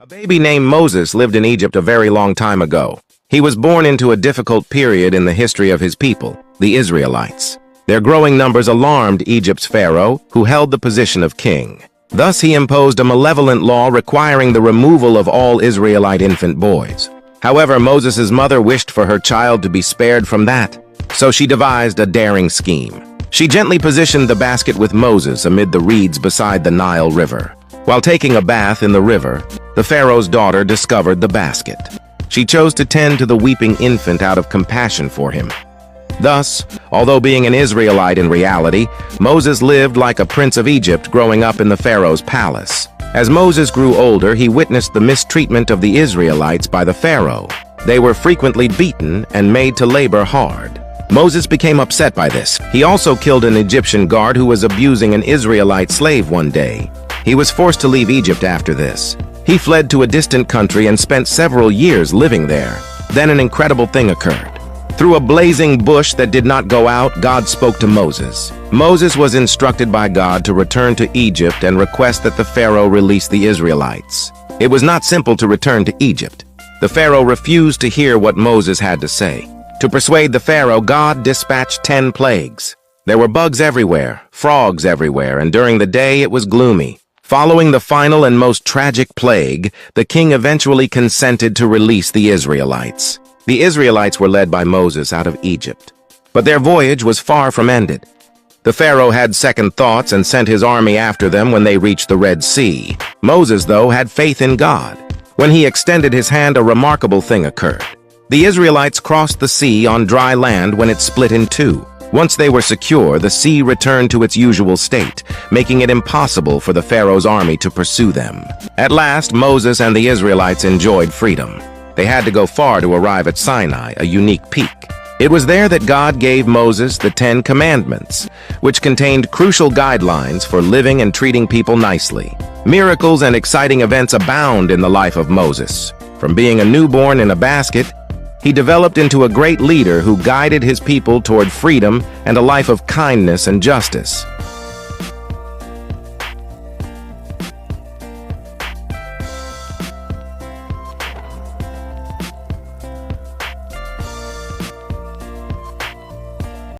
A baby named Moses lived in Egypt a very long time ago. He was born into a difficult period in the history of his people, the Israelites. Their growing numbers alarmed Egypt's pharaoh, who held the position of king. Thus he imposed a malevolent law requiring the removal of all Israelite infant boys. However, Moses' mother wished for her child to be spared from that, so she devised a daring scheme. She gently positioned the basket with Moses amid the reeds beside the Nile River. While taking a bath in the river, the pharaoh's daughter discovered the basket. She chose to tend to the weeping infant out of compassion for him. Thus, although being an Israelite in reality, Moses lived like a prince of Egypt growing up in the pharaoh's palace. As Moses grew older, he witnessed the mistreatment of the Israelites by the pharaoh. They were frequently beaten and made to labor hard. Moses became upset by this. He also killed an Egyptian guard who was abusing an Israelite slave one day. He was forced to leave Egypt after this. He fled to a distant country and spent several years living there. Then an incredible thing occurred. Through a blazing bush that did not go out, God spoke to Moses. Moses was instructed by God to return to Egypt and request that the Pharaoh release the Israelites. It was not simple to return to Egypt. The Pharaoh refused to hear what Moses had to say. To persuade the Pharaoh, God dispatched 10 plagues. There were bugs everywhere, frogs everywhere, and during the day it was gloomy. Following the final and most tragic plague, the king eventually consented to release the Israelites. The Israelites were led by Moses out of Egypt, but their voyage was far from ended. The Pharaoh had second thoughts and sent his army after them when they reached the Red Sea. Moses, though, had faith in God. When he extended his hand, a remarkable thing occurred. The Israelites crossed the sea on dry land when it split in two. Once they were secure, the sea returned to its usual state, making it impossible for the Pharaoh's army to pursue them. At last, Moses and the Israelites enjoyed freedom. They had to go far to arrive at Sinai, a unique peak. It was there that God gave Moses the 10 Commandments, which contained crucial guidelines for living and treating people nicely. Miracles and exciting events abound in the life of Moses. From being a newborn in a basket, he developed into a great leader who guided his people toward freedom and a life of kindness and justice.